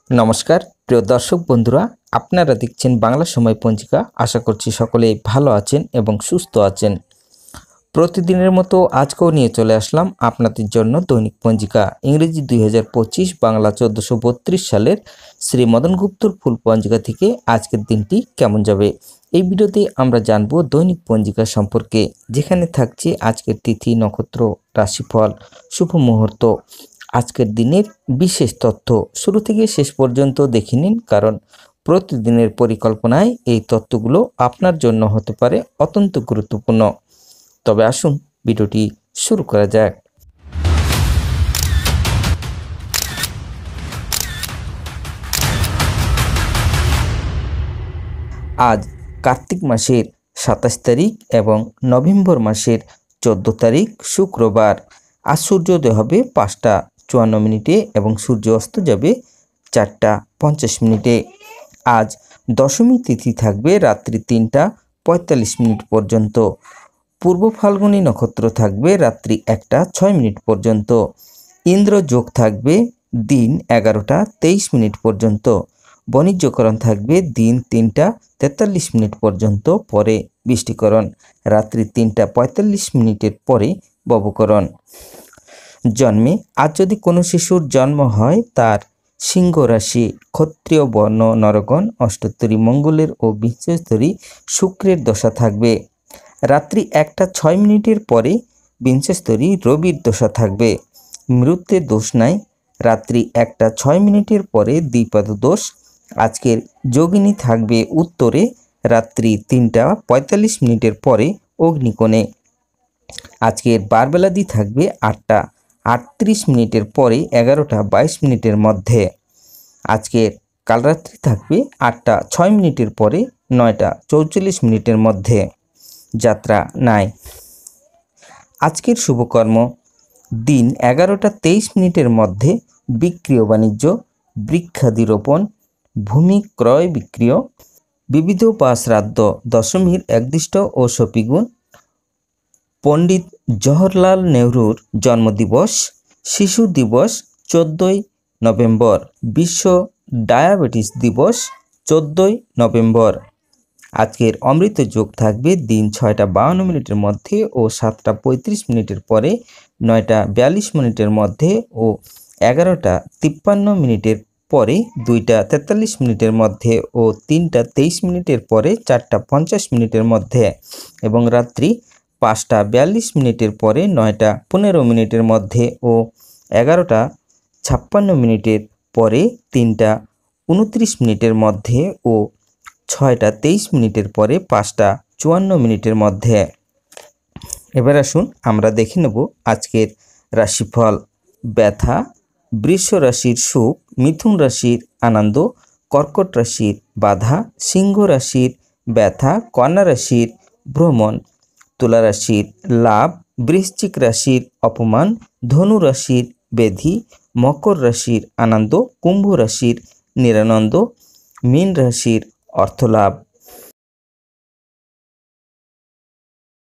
নমস্কার প্রিয় দর্শক বন্ধুরা, আপনারা দেখছেন বাংলা সময় পঞ্জিকা। আশা করছি সকলেই ভালো আছেন এবং সুস্থ আছেন। প্রতিদিনের মতো আজকেও নিয়ে চলে আসলাম আপনাদের জন্য দৈনিক পঞ্জিকা ইংরেজি 2025, বাংলা 1432 সালের শ্রী মদন গুপ্তর ফুল পঞ্জিকা থেকে আজকের দিনটি কেমন যাবে। এই ভিডিওতে আমরা জানবো দৈনিক পঞ্জিকা সম্পর্কে, যেখানে থাকছে আজকের তিথি, নক্ষত্র, রাশিফল, শুভ মুহূর্ত, আজকের দিনের বিশেষ তথ্য। শুরু থেকে শেষ পর্যন্ত দেখে নিন, কারণ প্রতিদিনের পরিকল্পনায় এই তথ্যগুলো আপনার জন্য হতে পারে অত্যন্ত গুরুত্বপূর্ণ। তবে আসুন ভিডিওটি শুরু করা যাক। আজ কার্তিক মাসের 27 তারিখ এবং নভেম্বর মাসের 14 তারিখ শুক্রবার। আজ সূর্যোদয় হবে 5টা 54 মিনিটে এবং সূর্য অস্ত যাবে 4টা 50 মিনিটে। আজ দশমী তিথি থাকবে রাত্রি 3টা 45 মিনিট পর্যন্ত। পূর্ব ফাল্গুনী নক্ষত্র থাকবে রাত্রি 1টা 6 মিনিট পর্যন্ত। ইন্দ্র যোগ থাকবে দিন 11টা 23 মিনিট পর্যন্ত। বণিজ্যকরণ থাকবে দিন 3টা 43 মিনিট পর্যন্ত, পরে বৃষ্টিকরণ রাত্রি 3টা 45 মিনিটের পরে ববকরণ। জন্মে আজ যদি কোনো শিশুর জন্ম হয়, তার সিংহ রাশি, ক্ষত্রিয় বর্ণ নরগণ, অষ্টোত্তরী মঙ্গলের ও বিংশস্তরী শুক্রের দশা থাকবে। রাত্রি 1টা 6 মিনিটের পরে বিংশস্তরী রবির দশা থাকবে। মৃত্যুর দোষ নাই। রাত্রি 1টা 6 মিনিটের পরে দ্বিপাদ দোষ। আজকের যোগিনী থাকবে উত্তরে রাত্রি 3টা 45 মিনিটের পরে অগ্নিকোণে। আজকের বারবেলাদি থাকবে 8টা 38 মিনিটের পরে 11টা 22 মিনিটের মধ্যে। আজকের কালরাত্রি থাকবে 8টা 6 মিনিটের পরে 9টা 44 মিনিটের মধ্যে। যাত্রা নাই। আজকের শুভকর্ম দিন 11টা 23 মিনিটের মধ্যে বিক্রিয় বাণিজ্য, বৃক্ষাদি রোপণ, ভূমি ক্রয় বিক্রিয়, বিবিধ বা শ্রাদ্ধ, দশমীর একদিষ্ট ও শপিগুণ, পণ্ডিত জওহরলাল নেহরুর জন্মদিবস, শিশু দিবস 14ই নভেম্বর, বিশ্ব ডায়াবেটিস দিবস 14ই নভেম্বর। আজকের অমৃত যোগ থাকবে দিন 6টা 52 মিনিটের মধ্যে ও 7টা 35 মিনিটের পরে, 9টা 42 মিনিটের মধ্যে ও 11টা 53 মিনিটের পরে, 2টা 43 মিনিটের মধ্যে ও 3টা 23 মিনিটের পরে, 4টা 50 মিনিটের মধ্যে এবং রাত্রি 5টা 42 মিনিটের পরে, 9টা 15 মিনিটের মধ্যে ও 11টা 56 মিনিটের পরে, 3টা 29 মিনিটের মধ্যে ও 6টা 23 মিনিটের পরে, 5টা 54 মিনিটের মধ্যে। এবার আসুন আমরা দেখে নেব আজকের রাশিফল। ব্যথা বৃষ রাশির সুখ, মিথুন রাশির আনন্দ, কর্কট রাশির বাধা, সিংহ রাশির ব্যথা, কন্যা রাশির ভ্রমণ, তুলা রাশির লাভ, বৃশ্চিক রাশির অপমান, ধনু রাশির ব্যাধি, মকর রাশির আনন্দ, কুম্ভ রাশির নিরানন্দ, মীন রাশির অর্থলাভ।